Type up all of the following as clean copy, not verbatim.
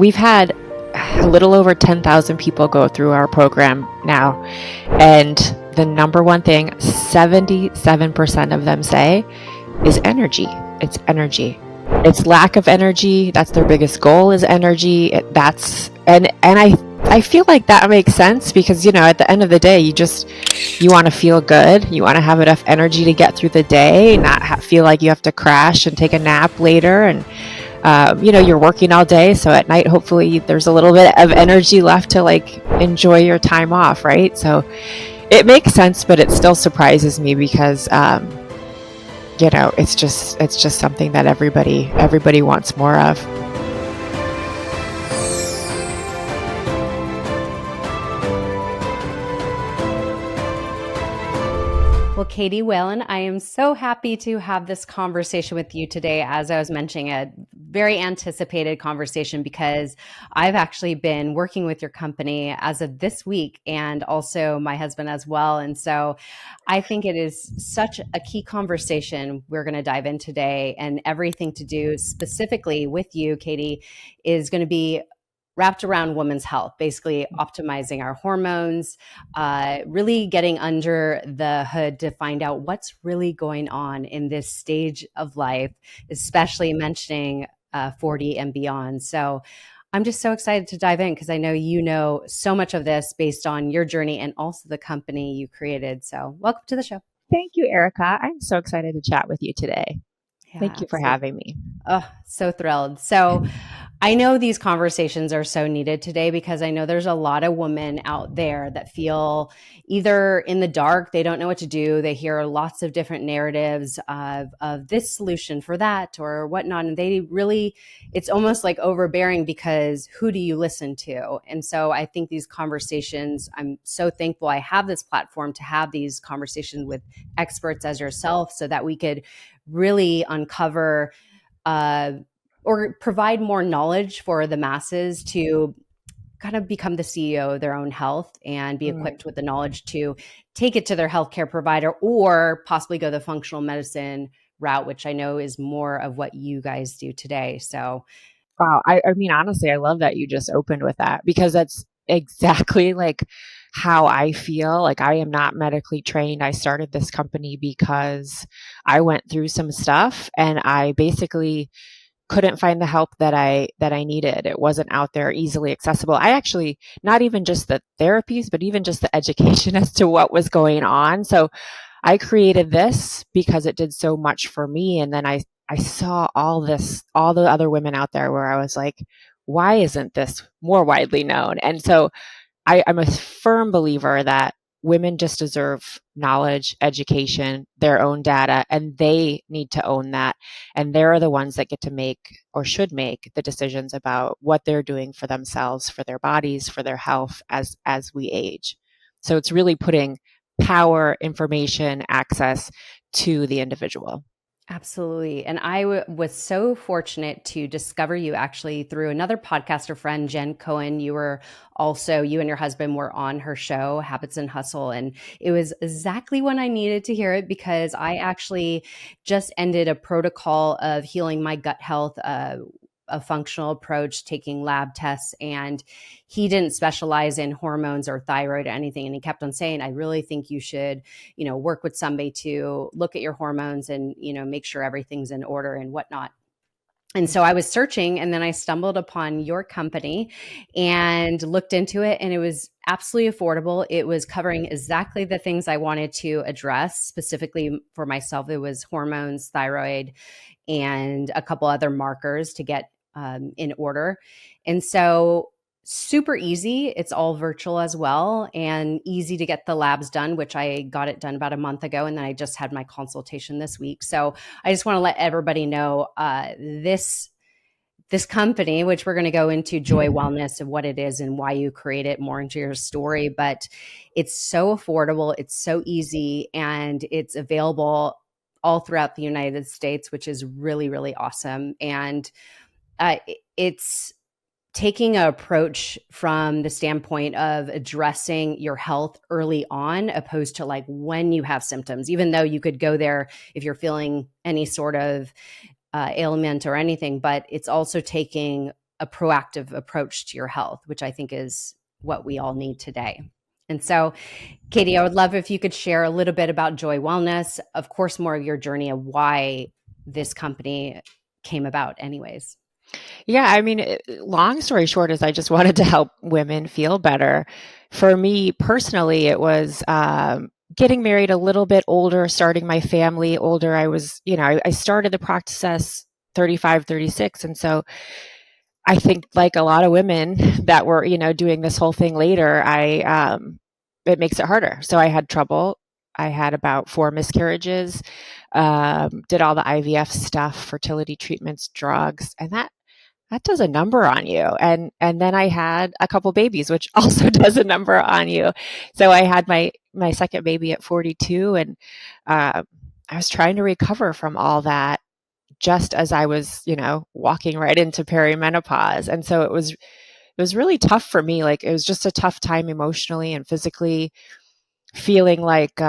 we've had a little over 10,000 people go through our program now. And the number one thing 77% of them say is energy. It's energy. It's lack of energy. That's their biggest goal, is energy. And I feel like that makes sense because, at the end of the day, you want to feel good. You want to have enough energy to get through the day, not feel like you have to crash and take a nap later. And, you're working all day. So at night, hopefully there's a little bit of energy left to enjoy your time off. Right. So it makes sense, but it still surprises me because, it's just something that everybody wants more of. Well, Katy Whalen, I am so happy to have this conversation with you today. As I was mentioning, a very anticipated conversation because I've actually been working with your company as of this week and also my husband as well. And so I think it is such a key conversation we're going to dive in today, and everything to do specifically with you, Katy, is going to be wrapped around women's health, basically optimizing our hormones, really getting under the hood to find out what's really going on in this stage of life, especially mentioning 40 and beyond. So I'm just so excited to dive in because I know you know so much of this based on your journey and also the company you created. So welcome to the show. Thank you, Erica. I'm so excited to chat with you today. Yeah, Thank you for having me. Oh, so thrilled. So I know these conversations are so needed today because I know there's a lot of women out there that feel either in the dark, they don't know what to do. They hear lots of different narratives of this solution for that or whatnot. And it's almost like overbearing because who do you listen to? And so I think these conversations, I'm so thankful I have this platform to have these conversations with experts as yourself so that we could really uncover or provide more knowledge for the masses to kind of become the CEO of their own health and be equipped with the knowledge to take it to their healthcare provider or possibly go the functional medicine route, which I know is more of what you guys do today. So, wow. I mean, honestly, I love that you just opened with that because that's exactly how I feel. I am not medically trained. I started this company because I went through some stuff and I basically couldn't find the help that I needed. It wasn't out there easily accessible. I actually, not even just the therapies, but even just the education as to what was going on. So I created this because it did so much for me. And then I saw all the other women out there where I was like, why isn't this more widely known? And so I'm a firm believer that women just deserve knowledge, education, their own data, and they need to own that. And they're the ones that get to make or should make the decisions about what they're doing for themselves, for their bodies, for their health as we age. So it's really putting power, information, access to the individual. absolutely. And I was so fortunate to discover you actually through another podcaster friend, Jen Cohen. You and your husband were on her show, Habits and Hustle. And it was exactly when I needed to hear it because I actually just ended a protocol of healing my gut health, a functional approach, taking lab tests, and he didn't specialize in hormones or thyroid or anything. And he kept on saying, I really think you should, work with somebody to look at your hormones and, make sure everything's in order and whatnot. And so I was searching and then I stumbled upon your company and looked into it, and it was absolutely affordable. It was covering exactly the things I wanted to address. Specifically for myself, it was hormones, thyroid, and a couple other markers to get in order. And so super easy. It's all virtual as well and easy to get the labs done, which I got it done about a month ago. And then I just had my consultation this week. So I just want to let everybody know this company, which we're going to go into Joi Wellness and what it is and why you create it more into your story, but it's so affordable. It's so easy and it's available all throughout the United States, which is really, really awesome. And it's taking an approach from the standpoint of addressing your health early on, opposed to when you have symptoms, even though you could go there if you're feeling any sort of ailment or anything, but it's also taking a proactive approach to your health, which I think is what we all need today. And so, Katy, I would love if you could share a little bit about Joi Wellness, of course, more of your journey of why this company came about anyways. Yeah, I mean, long story short is I just wanted to help women feel better. For me personally, it was getting married a little bit older, starting my family older. I was, I started the practice 35, 36. And so I think like a lot of women that were, doing this whole thing later, it makes it harder. So I had trouble. I had about 4 miscarriages, did all the IVF stuff, fertility treatments, drugs, and that does a number on you. And then I had a couple babies, which also does a number on you. So I had my second baby at 42, and I was trying to recover from all that just as I was, walking right into perimenopause. And so it was really tough for me. Like it was just a tough time emotionally and physically, feeling like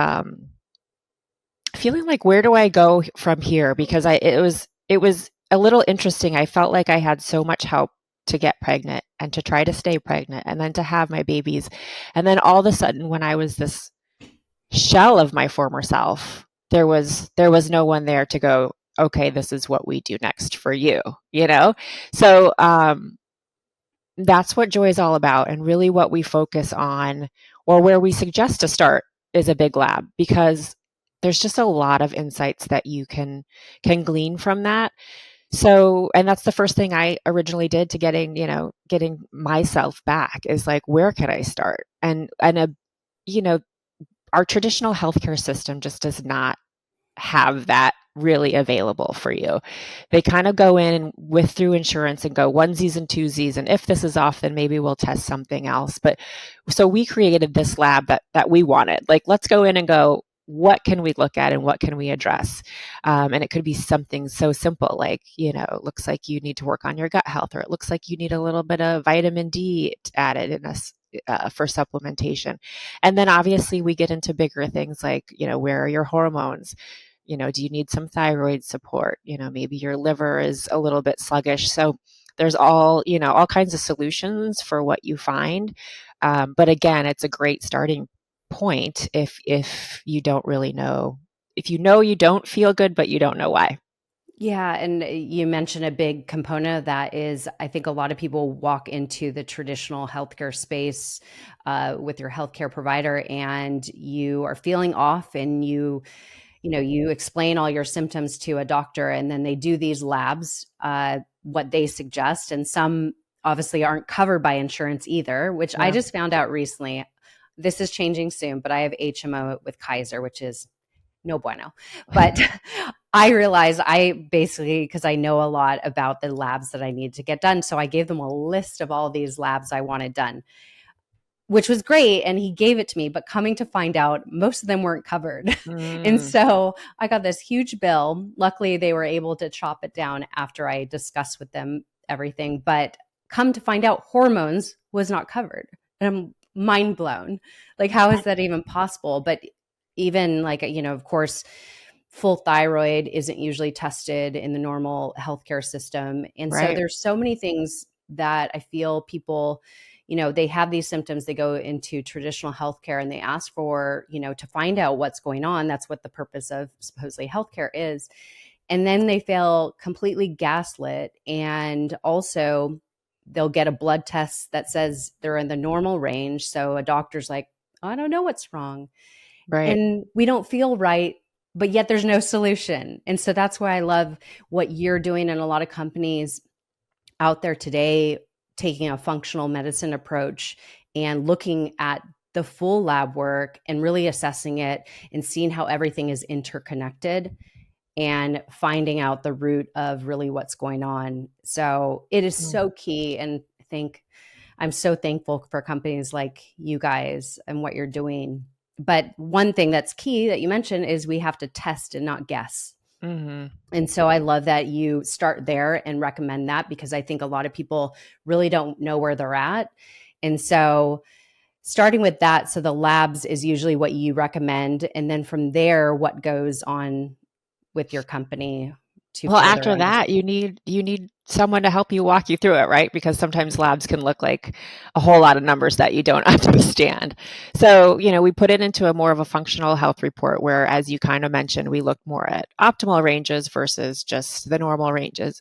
where do I go from here? Because it was a little interesting. I felt like I had so much help to get pregnant and to try to stay pregnant and then to have my babies. And then all of a sudden when I was this shell of my former self, there was no one there to go, okay, this is what we do next for you, you know? So that's what Joy is all about. And really what we focus on, or where we suggest to start, is a big lab, because there's just a lot of insights that you can glean from that. So, and that's the first thing I originally did to getting myself back, is like, where can I start? You know, our traditional healthcare system just does not have that really available for you. They kind of go in with through insurance and go onesies and twosies, and if this is off, then maybe we'll test something else. But so we created this lab that we wanted. Like, let's go in and go, what can we look at and what can we address? And it could be something so simple like, it looks like you need to work on your gut health, or it looks like you need a little bit of vitamin D added in for supplementation. And then obviously we get into bigger things like, where are your hormones? Do you need some thyroid support? Maybe your liver is a little bit sluggish. So there's all kinds of solutions for what you find. But again, it's a great starting point if you don't really know, if you don't feel good, but you don't know why. Yeah, and you mentioned a big component of that is I think a lot of people walk into the traditional healthcare space with your healthcare provider, and you are feeling off, and you explain all your symptoms to a doctor, and then they do these labs, what they suggest, and some obviously aren't covered by insurance either, which I Yeah. just found out recently. This is changing soon, but I have HMO with Kaiser, which is no bueno. But I realized I basically, because I know a lot about the labs that I need to get done, so I gave them a list of all these labs I wanted done, which was great. And he gave it to me, but coming to find out, most of them weren't covered. And Mm, so I got this huge bill. Luckily, they were able to chop it down after I discussed with them everything. But come to find out, hormones was not covered. And I'm mind blown. Like, how is that even possible? But even like, of course, full thyroid isn't usually tested in the normal healthcare system. And so right. there's so many things that I feel people, they have these symptoms, they go into traditional healthcare and they ask for, to find out what's going on. That's what the purpose of supposedly healthcare is. And then they feel completely gaslit. And also they'll get a blood test that says they're in the normal range. So a doctor's like, I don't know what's wrong. Right. And we don't feel right, but yet there's no solution. And so that's why I love what you're doing, and a lot of companies out there today taking a functional medicine approach and looking at the full lab work and really assessing it and seeing how everything is interconnected and finding out the root of really what's going on. So it is Mm. so key. And I think I'm so thankful for companies like you guys and what you're doing. But one thing that's key that you mentioned is we have to test and not guess. Hmm. And so I love that you start there and recommend that, because I think a lot of people really don't know where they're at. And so starting with that, so the labs is usually what you recommend. And then from there, what goes on with your company? to Well, further after understand. that, you need someone to help you walk you through it, right? Because sometimes labs can look like a whole lot of numbers that you don't understand. So, we put it into a more of a functional health report where, as you kind of mentioned, we look more at optimal ranges versus just the normal ranges.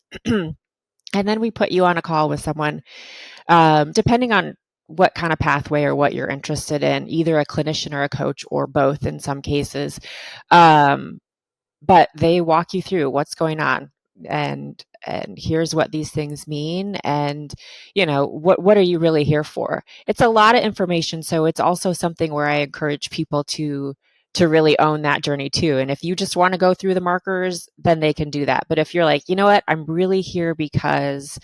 And then we put you on a call with someone, depending on what kind of pathway or what you're interested in, either a clinician or a coach or both in some cases. Um, but they walk you through what's going on, and here's what these things mean, and what are you really here for. It's a lot of information, so it's also something where I encourage people to really own that journey too. And if you just want to go through the markers, then they can do that. But if you're like, you know what, I'm really here because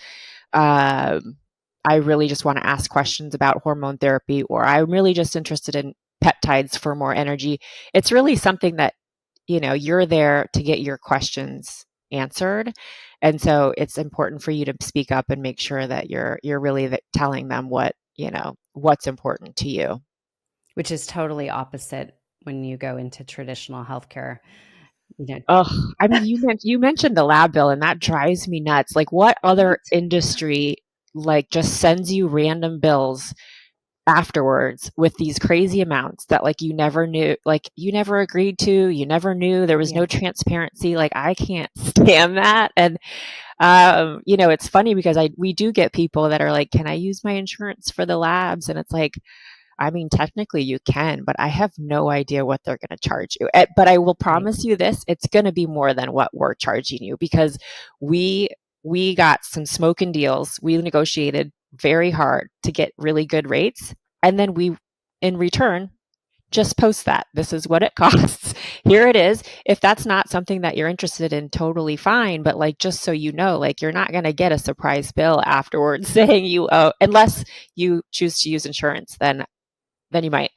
um, I really just want to ask questions about hormone therapy, or I'm really just interested in peptides for more energy, it's really something that you're there to get your questions answered. And so it's important for you to speak up and make sure that you're really telling them what's important to you. Which is totally opposite when you go into traditional healthcare. You know, Oh, I mean, you mentioned the lab bill, and that drives me nuts. Like, what other right? industry like just sends you random bills afterwards with these crazy amounts that like you never knew, like you never agreed to, you never knew, there was Yeah, no transparency. Like, I can't stand that. And it's funny because we do get people that are like, can I use my insurance for the labs? And it's like, I mean, technically you can, but I have no idea what they're going to charge you. But I will right. promise you this, it's going to be more than what we're charging you, because we we got some smoking deals. We negotiated very hard to get really good rates, and then we in return just post that. This is what it costs. Here it is. If that's not something that you're interested in, totally fine. But like, just so you know, like you're not going to get a surprise bill afterwards saying you owe, unless you choose to use insurance, then you might.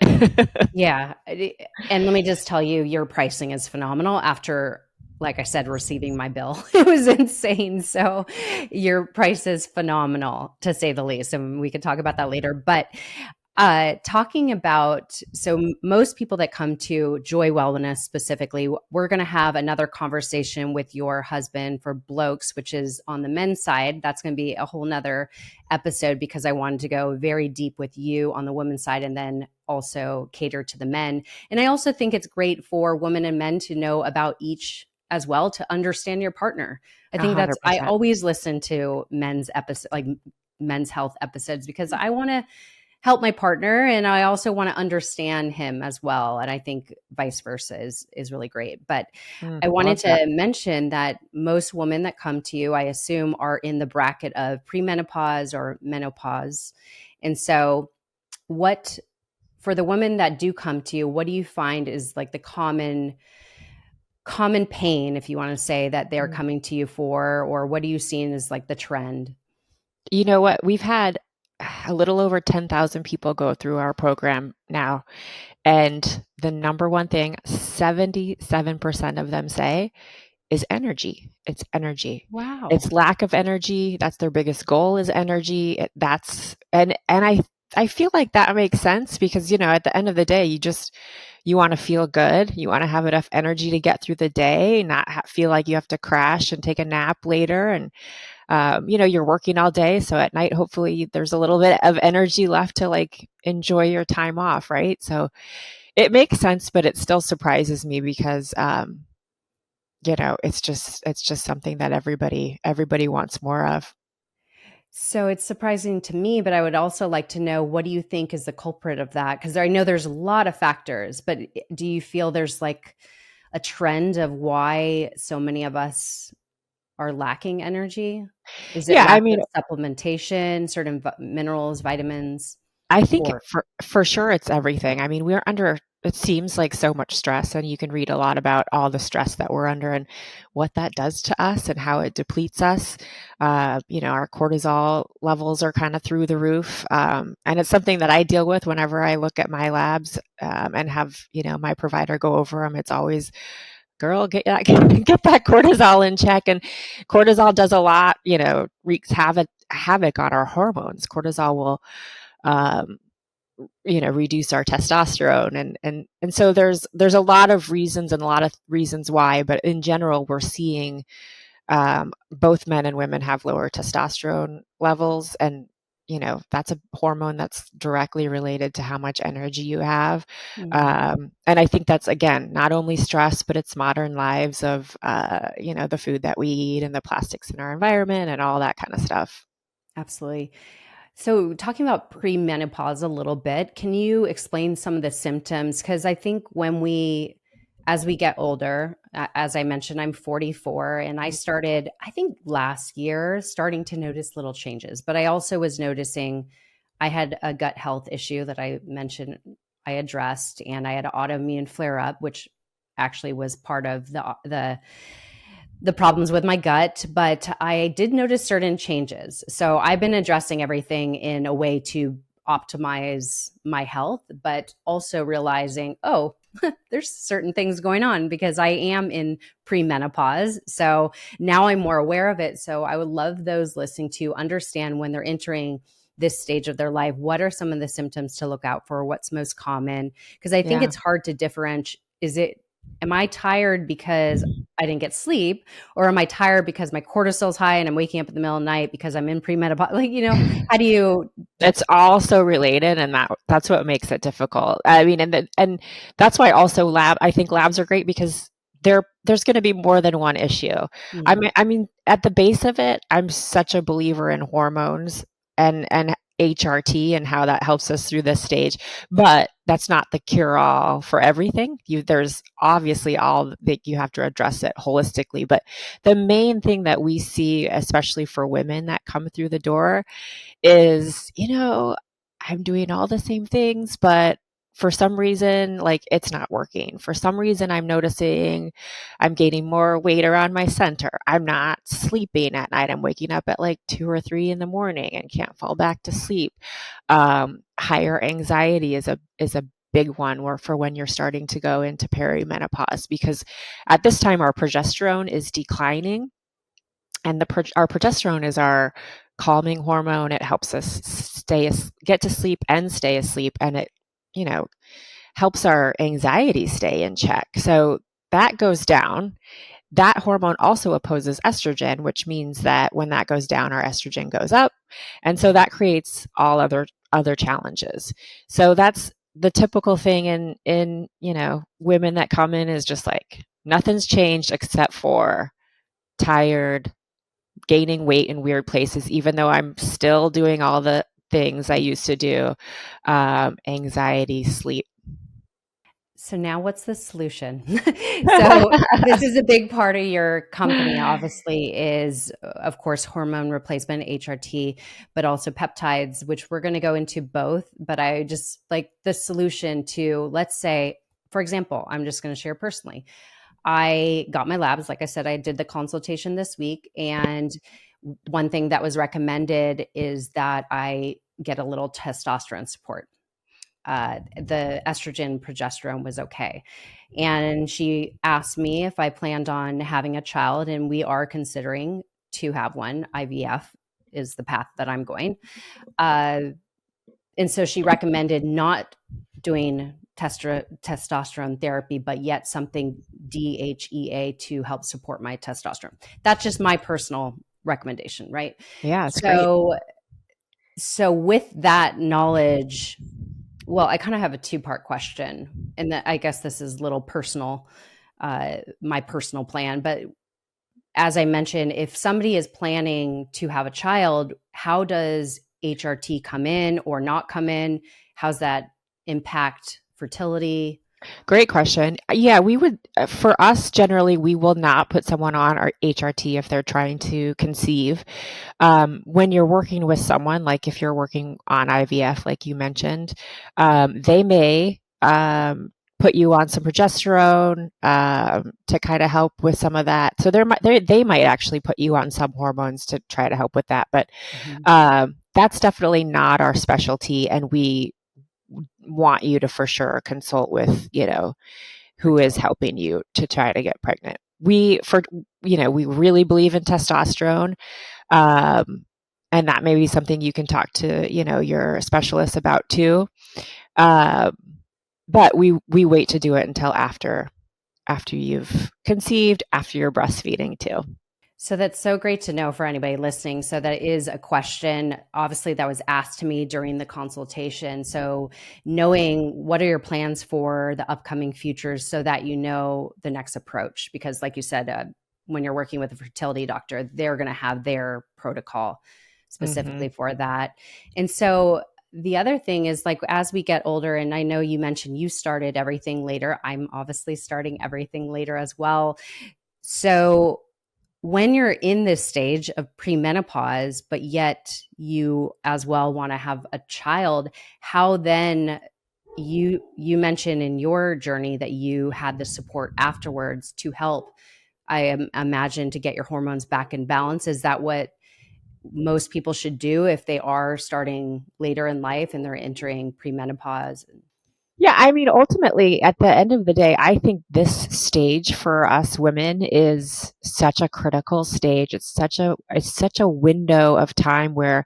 Yeah. And let me just tell you, your pricing is phenomenal after, like I said, receiving my bill. It was insane. So your price is phenomenal, to say the least. And we can talk about that later. But talking about, so most people that come to Joi Wellness specifically, we're going to have another conversation with your husband for blokes, which is on the men's side. That's going to be a whole nother episode, because I wanted to go very deep with you on the women's side and then also cater to the men. And I also think it's great for women and men to know about each as well, to understand your partner. I A think hundred I percent. always listen to men's episode, like men's health episodes, because I want to help my partner and I also want to understand him as well. And I think vice versa is really great. But I wanted Love that. to mention that most women that come to you, I assume, are in the bracket of premenopause or menopause. And so, what for the women that do come to you, what do you find is like the common pain, if you want to say, that they're Mm. coming to you for, or what are you seeing as like the trend? You know what? We've had a little over 10,000 people go through our program now. And the number one thing 77% of them say is energy. It's energy. Wow. It's lack of energy. That's their biggest goal, is energy. That's and I feel like that makes sense, because at the end of the day, you want to feel good. You want to have enough energy to get through the day, not feel like you have to crash and take a nap later. And you're working all day, so at night, hopefully, there's a little bit of energy left to like enjoy your time off, right? So it makes sense, but it still surprises me because it's just something that everybody wants more of. So it's surprising to me, but I would also like to know, what do you think is the culprit of that? Because I know there's a lot of factors, but do you feel there's like a trend of why so many of us are lacking energy? Is it Yeah, I lack mean, of supplementation, certain minerals, vitamins, I think or for sure it's everything. I mean, we're under, it seems like, so much stress, and you can read a lot about all the stress that we're under and what that does to us and how it depletes us. Our cortisol levels are kind of through the roof, and it's something that I deal with whenever I look at my labs, and have my provider go over them. It's always, girl, get that get that cortisol in check. And cortisol does a lot, wreaks havoc on our hormones. Cortisol will um, reduce our testosterone, and so there's a lot of reasons, and a lot of reasons why, but in general we're seeing Both men and women have lower testosterone levels, and that's a hormone that's directly related to how much energy you have. Mm. And I think that's, again, not only stress, but it's modern lives of the food that we eat and the plastics in our environment and all that kind of stuff. Absolutely. So, talking about premenopause a little bit, can you explain some of the symptoms? Because I think as we get older, as I mentioned, I'm 44, and I started, I think last year, starting to notice little changes. But I also was noticing I had a gut health issue that I mentioned I addressed, and I had an autoimmune flare up, which actually was part of the problems with my gut, but I did notice certain changes. So I've been addressing everything in a way to optimize my health, but also realizing, oh, there's certain things going on because I am in premenopause. So now I'm more aware of it. So I would love those listening to understand when they're entering this stage of their life, what are some of the symptoms to look out for? What's most common? Because I think Yeah. it's hard to differentiate. Am I tired because I didn't get sleep, or am I tired because my cortisol is high and I'm waking up in the middle of the night because I'm in premenopause? How do you? It's all so related, and that's what makes it difficult. I mean, and that's why also I think labs are great, because there's going to be more than one issue. Mhm. I mean, at the base of it, I'm such a believer in hormones and HRT and how that helps us through this stage, but that's not the cure all for everything. There's obviously all that you have to address it holistically, but the main thing that we see, especially for women that come through the door, is, I'm doing all the same things, but for some reason, like, it's not working. For some reason, I'm noticing I'm gaining more weight around my center. I'm not sleeping at night. I'm waking up at like 2 or 3 in the morning and can't fall back to sleep. Higher anxiety is a big one, where for when you're starting to go into perimenopause, because at this time our progesterone is declining, and our progesterone is our calming hormone. It helps us get to sleep and stay asleep, and it you know helps our anxiety stay in check. So that goes down. That hormone also opposes estrogen, which means that when that goes down, our estrogen goes up, and so that creates all other challenges. So that's the typical thing in women that come in, is just like nothing's changed except for tired, gaining weight in weird places, even though I'm still doing all the things I used to do. Anxiety, sleep. So now what's the solution? So this is a big part of your company, obviously, is of course hormone replacement, HRT, but also peptides, which we're going to go into both. But I just like the solution to, let's say, for example, I'm just going to share personally. I got my labs. Like I said, I did the consultation this week. And one thing that was recommended is that I get a little testosterone support. The estrogen, progesterone was okay. And she asked me if I planned on having a child, and we are considering to have one. IVF is the path that I'm going. Uh, and so she recommended not doing testosterone therapy, but yet something DHEA to help support my testosterone. That's just my personal recommendation, right? Yeah, it's great. So with that knowledge, well, I kind of have a two-part question, and that I guess this is little personal, my personal plan. But as I mentioned, if somebody is planning to have a child, how does HRT come in or not come in? How's that impact fertility? Great question. Yeah, we would, for us, generally, we will not put someone on our HRT if they're trying to conceive. When you're working with someone, like if you're working on IVF, like you mentioned, they may put you on some progesterone to kind of help with some of that. So they might actually put you on some hormones to try to help with that. But Mhm. that's definitely not our specialty, and we want you to for sure consult with who is Fertility. helping you to try to get pregnant. We really believe in testosterone, um, and that may be something you can talk to your specialist about too. Um, but we wait to do it until after you've conceived, after you're breastfeeding too. So that's so great to know for anybody listening. So that is a question, obviously, that was asked to me during the consultation. So knowing what are your plans for the upcoming futures so that you know the next approach, because like you said, when you're working with a fertility doctor, they're going to have their protocol Mm-hmm. specifically for that. And so the other thing is, like, as we get older, and I know you mentioned you started everything later. I'm obviously starting everything later as well. So when you're in this stage of premenopause, but yet you as well want to have a child, how then you mentioned in your journey that you had the support afterwards to help, imagine, to get your hormones back in balance. Is that what most people should do if they are starting later in life and they're entering premenopause? Yeah, I mean, ultimately, at the end of the day, I think this stage for us women is such a critical stage. It's such a window of time where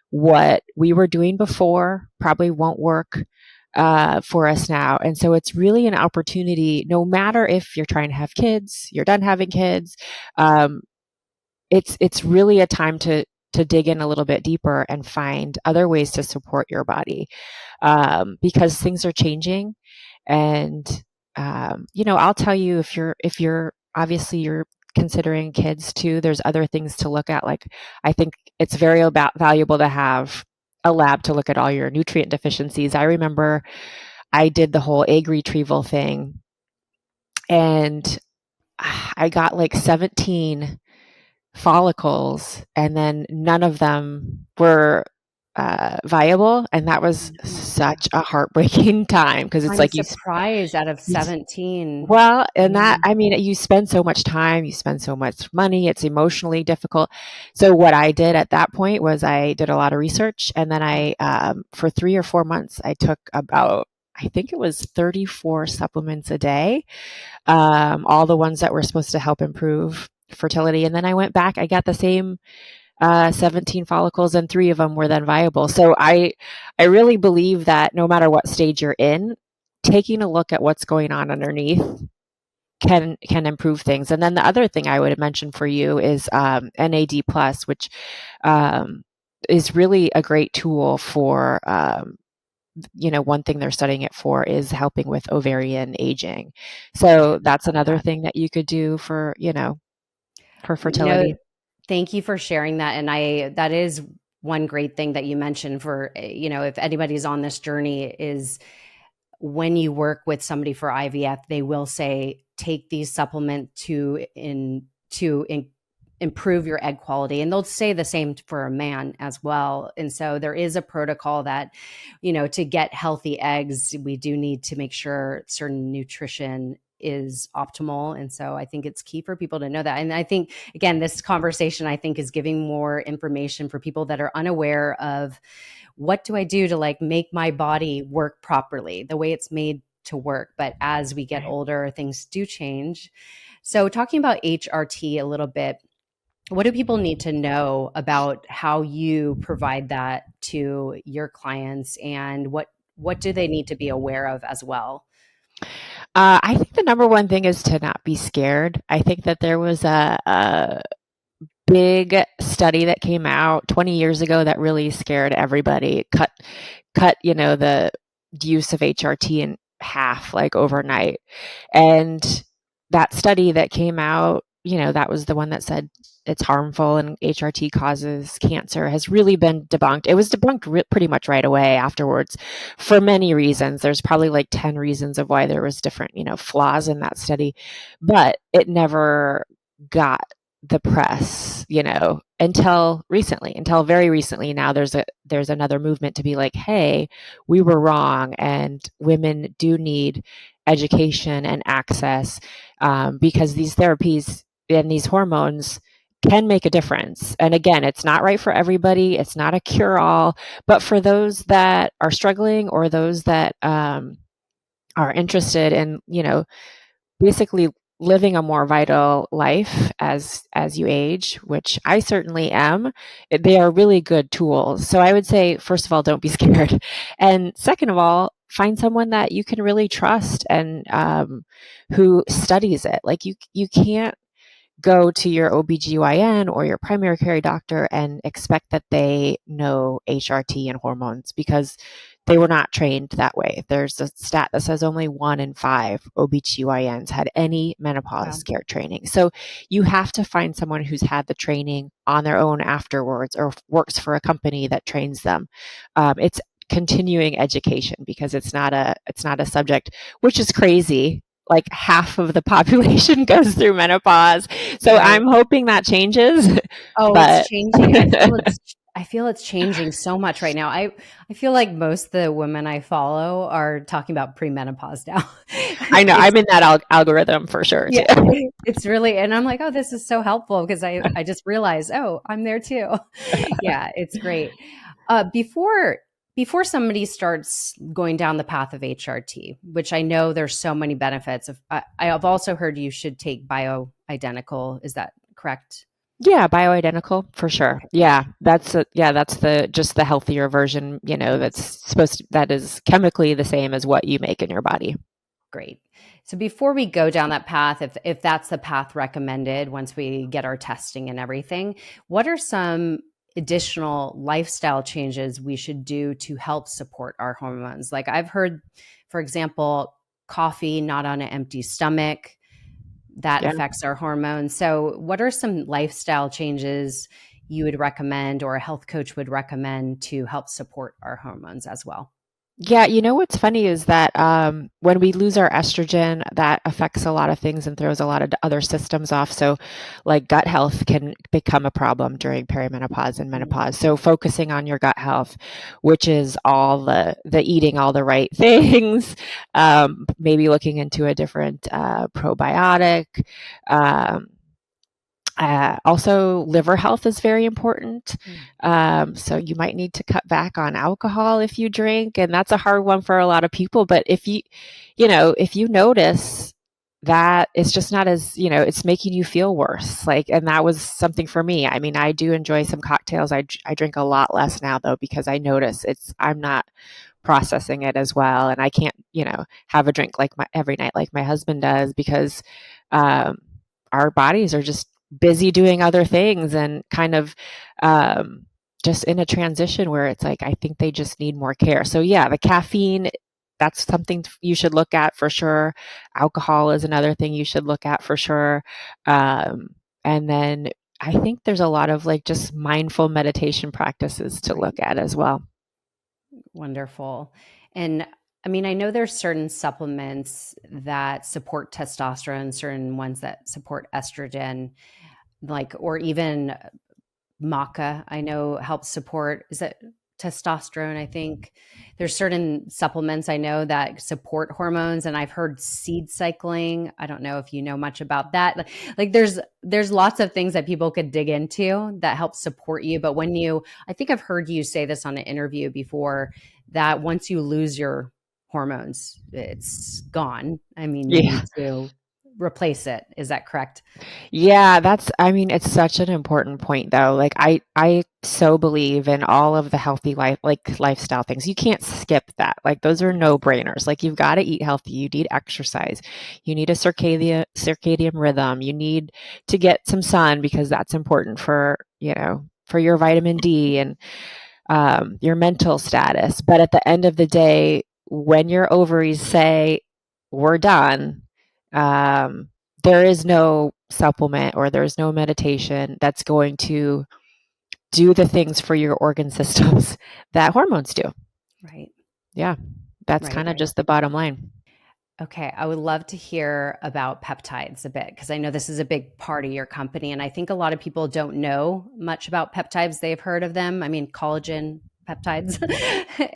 what we were doing before probably won't work for us now. And so it's really an opportunity, no matter if you're trying to have kids, you're done having kids, um, it's really a time to dig in a little bit deeper and find other ways to support your body, because things are changing. And I'll tell you, if you're obviously you're considering kids too, there's other things to look at. Like, I think it's very valuable to have a lab to look at all your nutrient deficiencies. I remember I did the whole egg retrieval thing, and I got like 17 follicles, and then none of them were viable. And that was such a heartbreaking time, because it's I'm like surprised out of you 17. well, and that, Yeah. I mean, you spend so much time, you spend so much money, it's emotionally difficult. So what I did at that point was I did a lot of research, and then for 3 or 4 months, I took about, I think it was 34 supplements a day, all the ones that were supposed to help improve fertility. And then I went back, I got the same 17 follicles, and three of them were then viable. So I really believe that no matter what stage you're in, taking a look at what's going on underneath can improve things. And then the other thing I would mention for you is NAD plus, which um, is really a great tool for. One thing they're studying it for is helping with ovarian aging. So that's another That. thing that you could do for You know, fertility. thank you for sharing that. And that is one great thing that you mentioned for, if anybody's on this journey, is when you work with somebody for IVF, they will say, take these supplements to improve your egg quality. And they'll say the same for a man as well. And so there is a protocol that, to get healthy eggs, we do need to make sure certain nutrition is optimal. And so I think it's key for people to know that. And I think, again, this conversation, I think, is giving more information for people that are unaware of, what do I do to, like, make my body work properly the way it's made to work. But as we get Right. older, things do change. So talking about HRT a little bit, what do people need to know about how you provide that to your clients, and what do they need to be aware of as well? I think the number one thing is to not be scared. I think that there was a big study that came out 20 years ago that really scared everybody. It cut the use of HRT in half, like, overnight. And that study that came out, that was the one that said it's harmful and HRT causes cancer, has really been debunked. It was debunked pretty much right away afterwards, for many reasons. There's probably like 10 reasons of why there was different, flaws in that study, but it never got the press, until very recently. Now there's another movement to be like, hey, we were wrong, and women do need education and access, because these therapies and these hormones can make a difference. And again, it's not right for everybody. It's not a cure all, but for those that are struggling, or those that are interested in, basically living a more vital life as you age, which I certainly am, they are really good tools. So I would say, first of all, don't be scared, and second of all, find someone that you can really trust, and who studies it. Like, you can't go to your OBGYN or your primary care doctor and expect that they know HRT and hormones because they were not trained that way. There's a stat that says only 1 in 5 OBGYNs had any menopause Wow. care training. So you have to find someone who's had the training on their own afterwards or works for a company that trains them. It's continuing education because it's not a subject, which is crazy. Like half of the population goes through menopause. So Right. I'm hoping that changes, Oh, it's but changing. I feel it's changing so much right now. I feel like most of the women I follow are talking about premenopause now. I know It's I'm in that algorithm for sure too. yeah, it's really, and I'm like, oh, this is so helpful because I just realized, oh, I'm there too. Yeah, it's great. Before somebody starts going down the path of HRT, which I know there's so many benefits of, I have also heard you should take bioidentical. Is that correct? Yeah, bioidentical for sure. Okay, That's the just the healthier version, that is chemically the same as what you make in your body. great. So before we go down that path, if that's the path recommended, once we get our testing and everything, what are some additional lifestyle changes we should do to help support our hormones? Like I've heard, for example, coffee not on an empty stomach, that Yeah. affects our hormones. So, what are some lifestyle changes you would recommend or a health coach would recommend to help support our hormones as well? Yeah, what's funny is that when we lose our estrogen, that affects a lot of things and throws a lot of other systems off. So, like gut health can become a problem during perimenopause and Mm, menopause. So, focusing on your gut health, which is all the eating all the right things, maybe looking into a different probiotic. Um, Also, liver health is very important. mm. So you might need to cut back on alcohol if you drink, and that's a hard one for a lot of people. But if you notice that it's just not as, it's making you feel worse. Like, and that was something for me. I mean, I do enjoy some cocktails. I drink a lot less now though because I notice I'm not processing it as well, and I can't, have a drink like my every night like my husband does because um, our bodies are just busy doing other things and kind of um, just in a transition where it's like I think they just need more care. So yeah, the caffeine, that's something you should look at for sure. Alcohol is another thing you should look at for sure. And then I think there's a lot of like just mindful meditation practices to Right. look at as well. Wonderful. And I mean, I know there's certain supplements that support testosterone, certain ones that support estrogen, like, or even maca, I know helps support, is it testosterone? I think there's certain supplements I know that support hormones, and I've heard seed cycling. I don't know if you know much about that. Like there's lots of things that people could dig into that help support you. But I think I've heard you say this on an interview before, that once you lose your hormones, it's gone. I mean, you Yeah. need to replace it. Is that correct? Yeah, I mean, it's such an important point though. Like I so believe in all of the healthy lifestyle things. You can't skip that. Like those are no-brainers. Like you've got to eat healthy, you need exercise, you need a circadian rhythm, you need to get some sun because that's important for your vitamin D and your mental status. But at the end of the day, when your ovaries say we're done, um, there is no supplement or there's no meditation that's going to do the things for your organ systems that hormones do. Right. Yeah, that's Right. kind of Right. just the bottom line. Okay, I would love to hear about peptides a bit because I know this is a big part of your company. And I think a lot of people don't know much about peptides. They've heard of them. I mean, collagen peptides.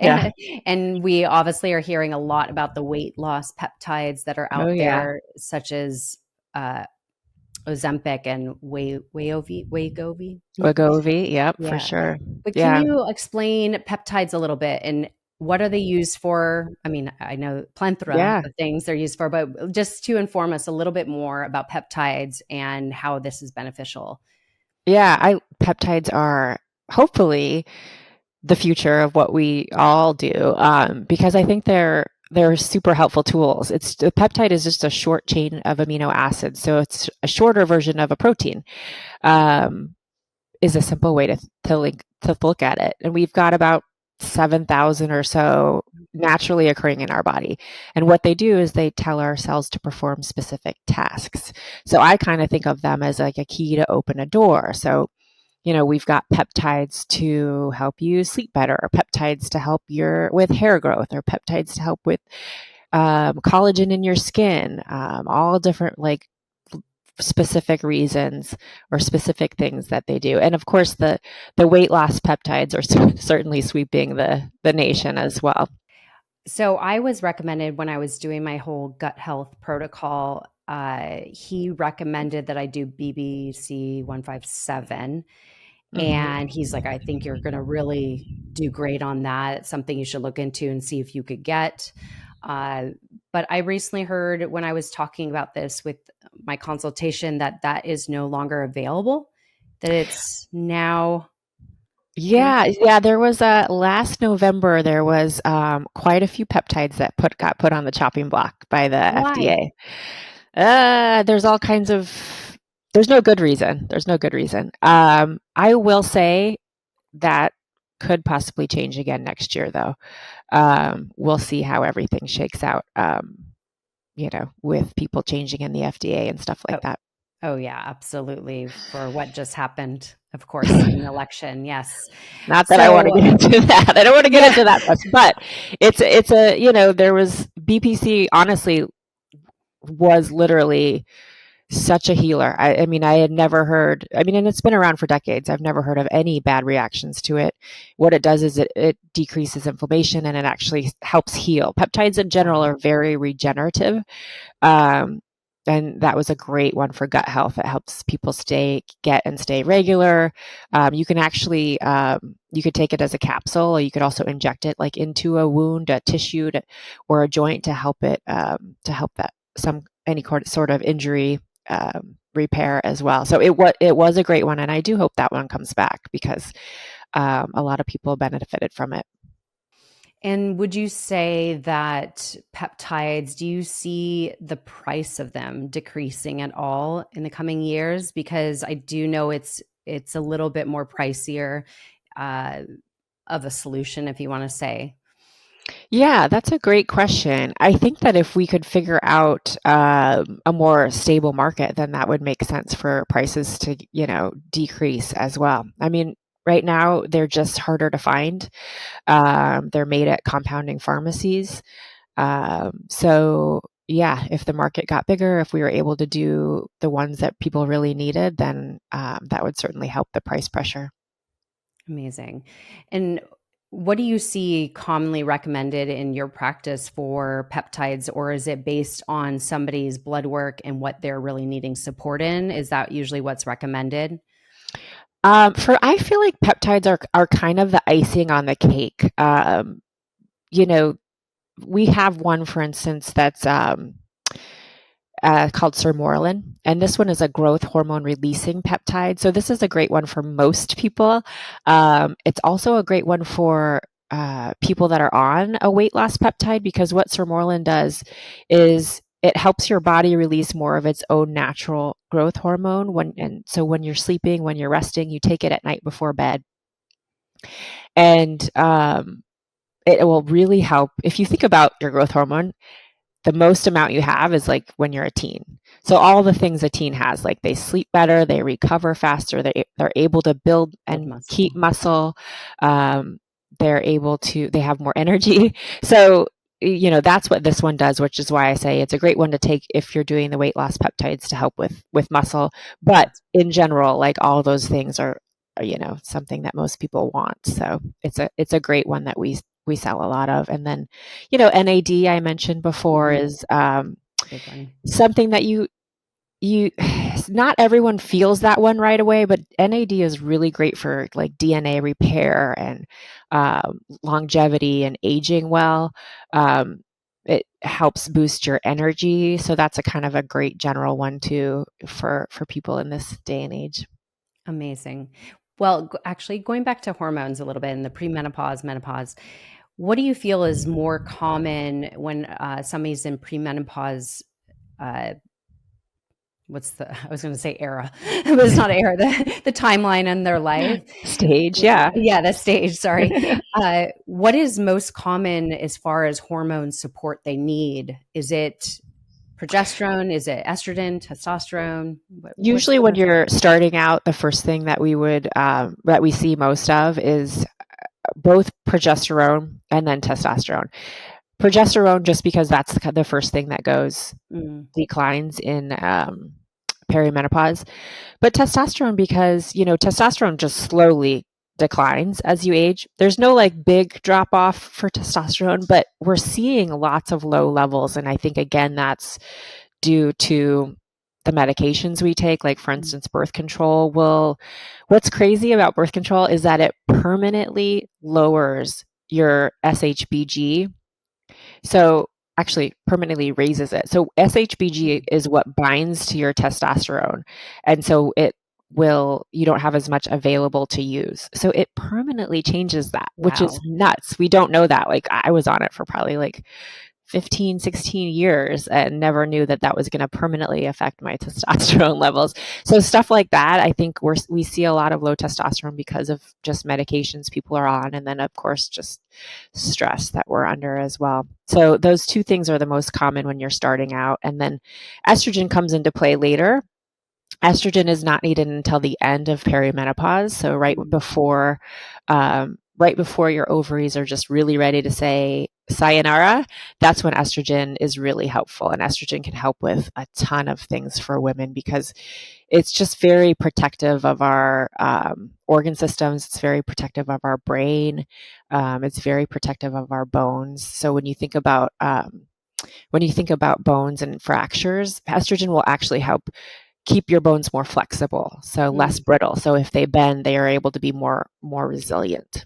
Yeah. And we obviously are hearing a lot about the weight loss peptides that are Oh, out yeah. there, such as uh, Ozempic and Wegovy. Wegovy. Yep, for Yeah. sure. But can Yeah. you explain peptides a little bit and what are they used for? I mean, I know plethora Yeah. of things they're used for, but just to inform us a little bit more about peptides and how this is beneficial. Yeah. Peptides are hopefully the future of what we all do because I think they're they're super helpful tools. It's the peptide is just a short chain of amino acids, so it's a shorter version of a protein. Um, is a simple way to look at it. And we've got about 7,000 or so naturally occurring in our body. And what they do is they tell our cells to perform specific tasks. So I kind of think of them as like a key to open a door. So, we've got peptides to help you sleep better, or peptides to help your with hair growth, or peptides to help with collagen in your skin, all different like specific reasons or specific things that they do. And of course, the weight loss peptides are certainly sweeping the nation as well. So I was recommended when I was doing my whole gut health protocol. He recommended that I do BBC 157. Hmm. And he's like, I think you're going to really do great on that. It's something you should look into and see if you could get. Uh, but I recently heard when I was talking about this with my consultation that that is no longer available, that it's now not. Yeah. There was a last November. There was quite a few peptides that got put on the chopping block by the Why? FDA. There's all kinds of. There's no good reason. There's no good reason. I will say that could possibly change again next year, though. We'll see how everything shakes out. With people changing in the FDA and stuff like Oh, that. oh yeah, absolutely. For what just happened, of course, in the election. Yes. Not that I want to So get into that. I don't want to get yeah. into that much, but there was BPC honestly was literally such a healer. I mean, I had never heard, I mean, and it's been around for decades. I've never heard of any bad reactions to it. What it does is it decreases inflammation and it actually helps heal. Peptides in general Wow. are very regenerative. Um, and that was a great one for gut health. It helps people get and stay regular. You can actually, you could take it as a capsule, or you could also inject it like into a wound, a tissue, or a joint to help it, to help that any sort of injury repair as well. So it was a great one, and I do hope that one comes back because a lot of people benefited from it. And would you say that peptides, do you see the price of them decreasing at all in the coming years? Because I do know it's a little bit more pricier uh, of a solution, if you want to say. Yeah, that's a great question. I think that if we could figure out a more stable market, then that would make sense for prices to, decrease as well. I mean, right now they're just harder to find. They're made at compounding pharmacies. So yeah, if the market got bigger, if we were able to do the ones that people really needed, then that would certainly help the price pressure. Amazing. And what do you see commonly recommended in your practice for peptides, or is it based on somebody's blood work and what they're really needing support in? Is that usually what's recommended? I feel like peptides are kind of the icing on the cake. You know, we have one, for instance, that's called sermorelin, and this one is a growth hormone releasing peptide. So this is a great one for most people. It's also a great one for people that are on a weight loss peptide because what sermorelin does is it helps your body release more of its own natural growth hormone and so when you're sleeping, when you're resting, you take it at night before bed, and it will really help. If you think about your growth hormone, the most amount you have is like when you're a teen. So all the things a teen has, like they sleep better, they recover faster, they're able to build Build and keep muscle. muscle. They have more energy. So that's what this one does, which is why I say it's a great one to take if you're doing the weight loss peptides to help with muscle. But That's in general, like all those things are something that most people want. So it's a great one that we sell a lot of. And then NAD I mentioned before mhm, is big one. something that you not everyone feels that one right away, but NAD is really great for like DNA repair and longevity and aging well. Um, it helps boost your energy, so that's a kind of a great general one too for people in this day and age. Amazing. Well, actually, going back to hormones a little bit in the premenopause, menopause, What do you feel is more common when somebody's in premenopause? Uh, I was going to say era, but it's not era, the timeline in their life. Stage, yeah. Yeah, the stage, sorry. What is most common as far as hormone support they need? Is it progesterone? Is it estrogen, testosterone? What's Usually the when most you're common? starting out, the first thing that that we see most of is both progesterone and then testosterone. Progesterone, just because that's the first thing that goes Mm, declines in perimenopause, but testosterone because testosterone just slowly declines as you age. There's no like big drop off for testosterone, but we're seeing lots of low levels, and I think again that's due to the medications we take, like for mm. instance, birth control will. What's crazy about birth control is that it permanently lowers your SHBG, so actually permanently raises it. So SHBG is what binds to your testosterone. And so you don't have as much available to use. So it permanently changes that, which is Wow. nuts. We don't know that. Like I was on it for probably like 15, 16 years and never knew that that was going to permanently affect my testosterone levels. So stuff like that, I think we see a lot of low testosterone because of just medications people are on. And then of course, just stress that we're under as well. So those two things are the most common when you're starting out. And then estrogen comes into play later. Estrogen is not needed until the end of perimenopause, so Mm, right before your ovaries are just really ready to say sayonara. That's when estrogen is really helpful, and estrogen can help with a ton of things for women because it's just very protective of our organ systems. It's very protective of our brain. It's very protective of our bones. So when you think about bones and fractures, estrogen will actually help keep your bones more flexible, so less mm. brittle. So if they bend, they are able to be more resilient.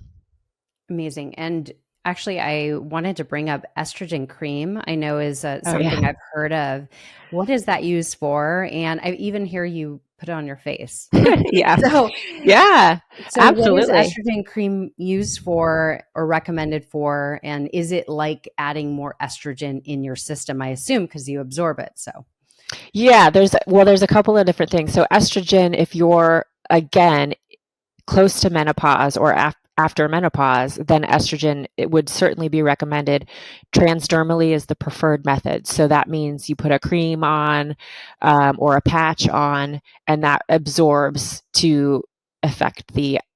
Amazing. And actually, I wanted to bring up estrogen cream. I know is Oh yeah. something I've heard of. What is that used for? And I even hear you put it on your face. Yeah. So, Yeah, so what is absolutely. estrogen cream used for or recommended for? And is it like adding more estrogen in your system? I assume because you absorb it. So, Yeah, there's a couple of different things. So estrogen, if you're again close to menopause or after menopause, then estrogen, it would certainly be recommended. Transdermally is the preferred method. So that means you put a cream on or a patch on, and that absorbs to affect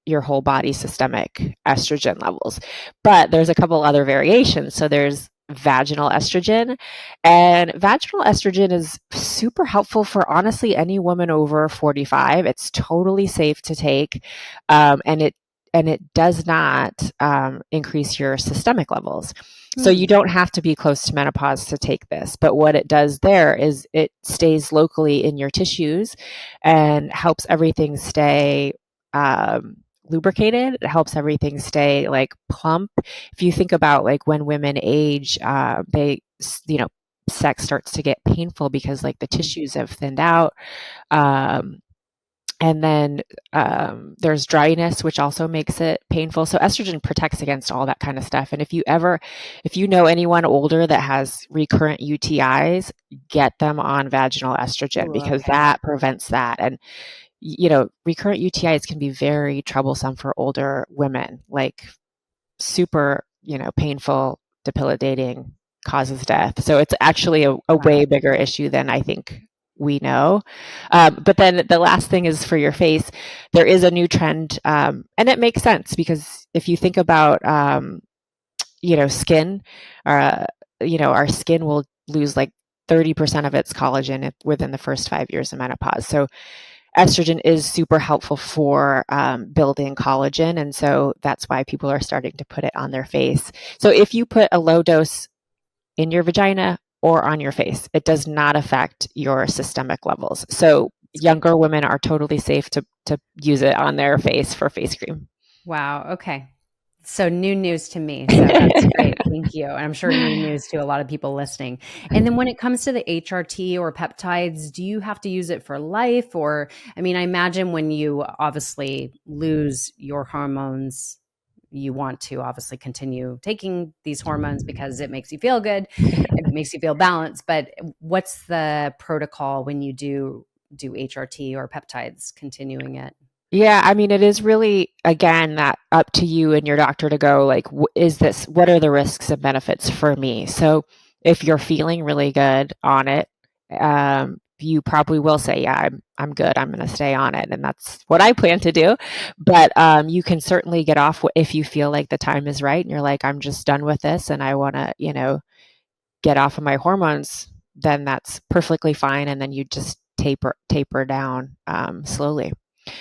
your whole body systemic estrogen levels. But there's a couple other variations. So there's vaginal estrogen, and vaginal estrogen is super helpful for honestly any woman over 45. It's totally safe to take, and it does not increase your systemic levels. So hmm, you don't have to be close to menopause to take this. But what it does there is it stays locally in your tissues and helps everything stay lubricated. It helps everything stay like plump. If you think about like when women age, you know, sex starts to get painful because like the hmm, tissues have thinned out. Um, and then there's dryness, which also makes it painful. So estrogen protects against all that kind of stuff. And if you know anyone older that has recurrent UTIs, get them on vaginal estrogen ooh, because okay, that prevents that. And recurrent UTIs can be very troublesome for older women, like super, painful, debilitating, causes death. So it's actually a wow, way bigger issue than I think we know. But then the last thing is for your face. There is a new trend, and it makes sense because if you think about, skin, uh, our skin will lose like 30% of its collagen within the first 5 years of menopause. So estrogen is super helpful for building collagen. And so that's why people are starting to put it on their face. So if you put a low dose in your vagina or on your face, it does not affect your systemic levels. So that's good. younger women are totally safe to use it on their face for face cream. Wow. Okay. So new news to me. So that's great. Thank you. And I'm sure new news to a lot of people listening. And then when it comes to the HRT or peptides, do you have to use it for life? Or, I mean, I imagine when you obviously lose your hormones, you want to obviously continue taking these hormones because it makes you feel good, it makes you feel balanced. But what's the protocol when you do HRT or peptides, continuing it? Yeah, I mean, it is really, again, that up to you and your doctor to go, like, what are the risks and benefits for me? So if you're feeling really good on it, you probably will say, yeah, I'm good. I'm going to stay on it. And that's what I plan to do. But you can certainly get off if you feel like the time is right and you're like, I'm just done with this and I want to, get off of my hormones, then that's perfectly fine. And then you just taper down slowly.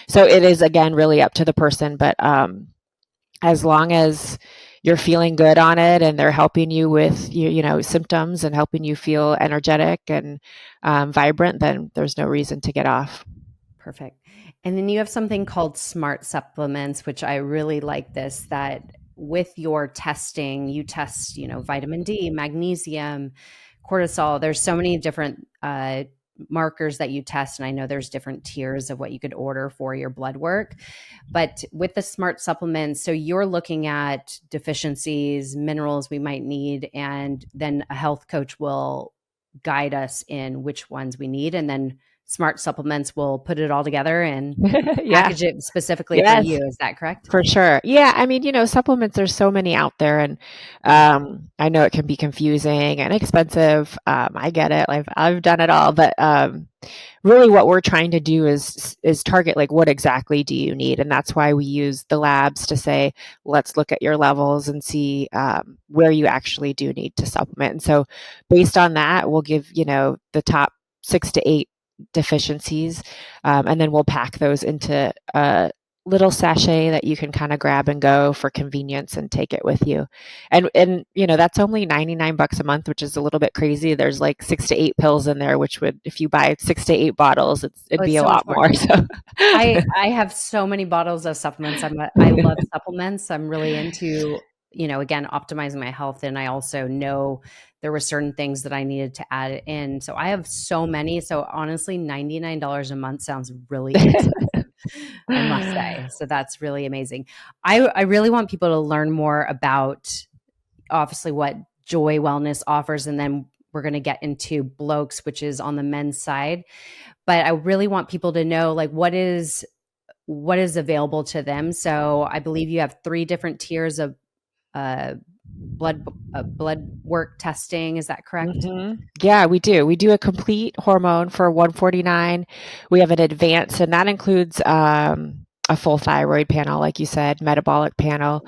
So it is, again, really up to the person, but as long as you're feeling good on it and they're helping you with symptoms and helping you feel energetic and vibrant, then there's no reason to get off. Perfect. And then you have something called smart supplements, which I really like this, that with your testing, you test, vitamin D, magnesium, cortisol. There's so many different markers that you test. And I know there's different tiers of what you could order for your blood work. But with the smart supplements, so you're looking at deficiencies, minerals we might need, and then a health coach will guide us in which ones we need. And then smart supplements will put it all together and Yeah. package it specifically for Yes. you. Is that correct? For sure. Yeah. I mean, supplements, there's so many out there and I know it can be confusing and expensive. I get it. I've done it all, but really what we're trying to do is target like what exactly do you need? And that's why we use the labs to say, let's look at your levels and see where you actually do need to supplement. And so based on that, we'll give, the top 6 to 8 deficiencies, and then we'll pack those into a little sachet that you can kind of grab and go for convenience and take it with you. And that's only $99 a month, which is a little bit crazy. There's like 6 to 8 pills in there, which would, if you buy 6 to 8 bottles, it'd be It's a so much lot more. more. So I have so many bottles of supplements. I love supplements. I'm really into, again, optimizing my health. And I also know there were certain things that I needed to add in. So I have so many. So honestly, $99 a month sounds really inexpensive, I must say. So that's really amazing. I really want people to learn more about obviously what Joi Wellness offers. And then we're going to get into Blokes, which is on the men's side. But I really want people to know like what is available to them. So I believe you have 3 different tiers of uh, blood work testing. Is that correct? Yeah, we do. We do a complete hormone for 149. We have an advanced, and that includes a full thyroid panel, like you said, metabolic panel.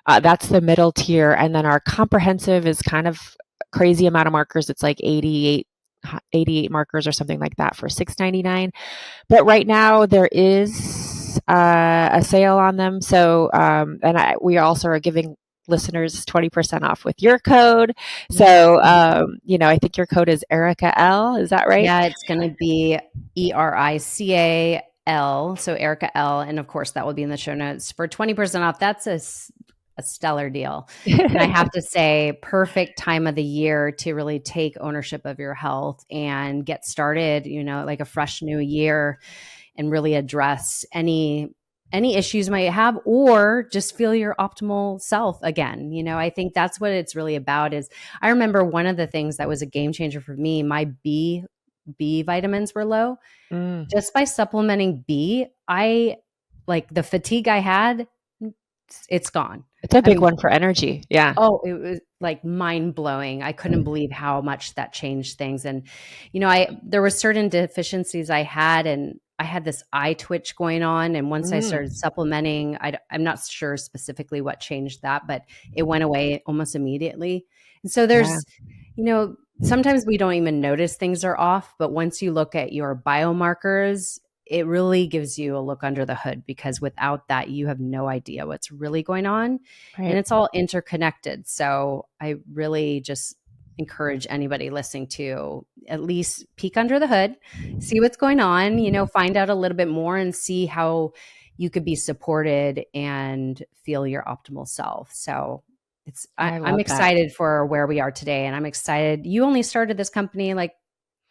That's the middle tier, and then our comprehensive is kind of crazy amount of markers. It's like 88 markers or something like that for $6.99. But right now there is a sale on them. So we also are giving listeners 20% off with your code. So I think your code is Erica L. Is that right? Yeah, it's going to be ERICAL. So Erica L. And of course, that will be in the show notes for 20% off. That's a stellar deal. And I have to say, perfect time of the year to really take ownership of your health and get started, like a fresh new year, and really address any issues you might have, or just feel your optimal self again. I think that's what it's really about. Is I remember one of the things that was a game changer for me, my B vitamins were low. Just by supplementing B, I like the fatigue I had, it's gone. It's a big one for energy. Yeah. Oh, it was like mind blowing. I couldn't believe how much that changed things. And, there were certain deficiencies I had, and I had this eye twitch going on. And once I started supplementing, I'm not sure specifically what changed that, but it went away almost immediately. And so there's, sometimes we don't even notice things are off, but once you look at your biomarkers, it really gives you a look under the hood, because without that, you have no idea what's really going on. Right. And it's all interconnected. So I really just encourage anybody listening to at least peek under the hood, see what's going on, find out a little bit more and see how you could be supported and feel your optimal self. So I'm excited for where we are today. And I'm excited. You only started this company like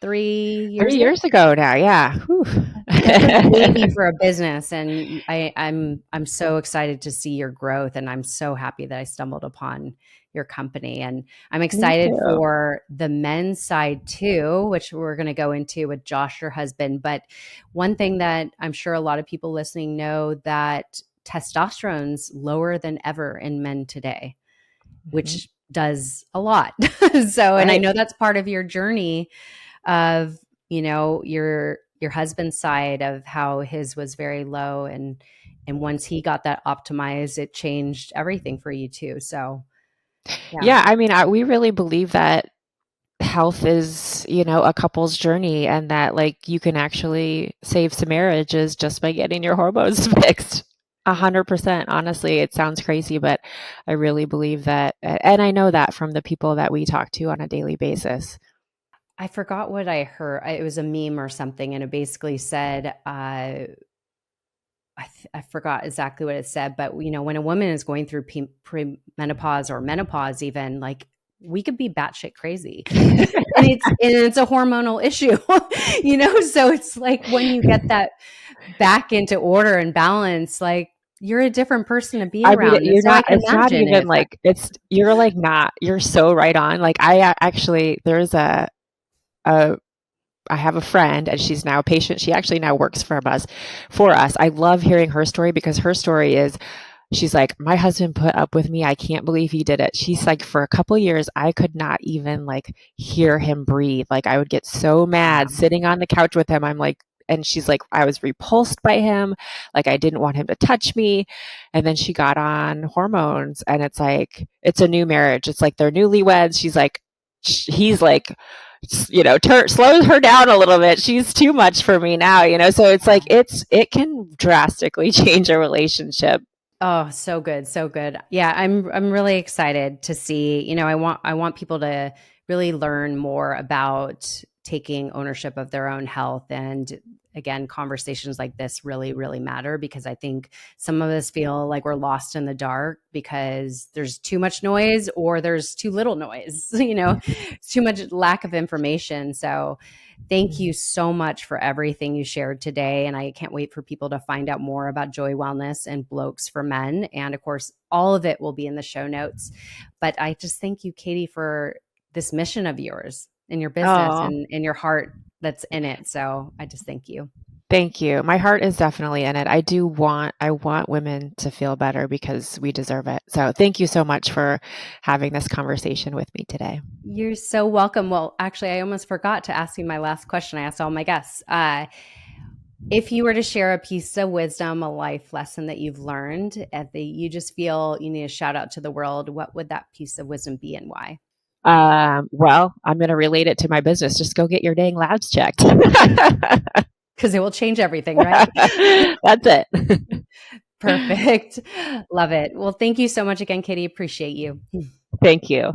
3 years Three ago. years ago now. Yeah. Whew. That's a baby for a business, and I'm so excited to see your growth, and I'm so happy that I stumbled upon your company, and I'm Me excited too. for the men's side too, which we're going to go into with Josh, your husband. But one thing that I'm sure a lot of people listening know, that testosterone's lower than ever in men today, Mhm. which does a lot. So, and I Right. know that's part of your journey of, your husband's side of how his was very low, and once he got that optimized, it changed everything for you too. So yeah. Yeah. I mean, we really believe that health is, a couple's journey, and that like you can actually save some marriages just by getting your hormones fixed. 100%. Honestly, it sounds crazy, but I really believe that. And I know that from the people that we talk to on a daily basis. I forgot what I heard. It was a meme or something, and it basically said, I forgot exactly what it said, but when a woman is going through premenopause or menopause, even, like, we could be batshit crazy, and it's a hormonal issue, So it's like when you get that back into order and balance, like, you're a different person to be I mean, around, and so I can it's not imagine even it like, affects. you're like not, you're so right on. Like actually, there's a I have a friend, and she's now a patient. She actually now works for us. I love hearing her story, because her story is, she's like, my husband put up with me. I can't believe he did it. She's like, for a couple years, I could not even like hear him breathe. Like I would get so mad Wow. sitting on the couch with him. I'm like, and she's like, I was repulsed by him. Like I didn't want him to touch me. And then she got on hormones, and it's like, it's a new marriage. It's like they're newlyweds. She's like, he's like, slows her down a little bit. She's too much for me now, so it's like, it can drastically change a relationship. Oh, so good, so good. Yeah, I'm really excited to see. I want people to really learn more about taking ownership of their own health, and again, conversations like this really, really matter, because I think some of us feel like we're lost in the dark because there's too much noise or there's too little noise. It's too much lack of information. So thank you so much for everything you shared today. And I can't wait for people to find out more about Joi Wellness and Blokes for Men. And of course, all of it will be in the show notes. But I just thank you, Katy, for this mission of yours and your business Oh, and your heart that's in it. So I just thank you. thank you. My heart is definitely in it. I want women to feel better, because we deserve it. So thank you so much for having this conversation with me today. You're so welcome. Well, actually, I almost forgot to ask you my last question. I asked all my guests. If you were to share a piece of wisdom, a life lesson that you've learned, you just feel you need a shout out to the world, what would that piece of wisdom be, and why? Well, I'm going to relate it to my business. Just go get your dang labs checked. Because it will change everything, right? That's it. Perfect. Love it. Well, thank you so much again, Katy. Appreciate you. Thank you.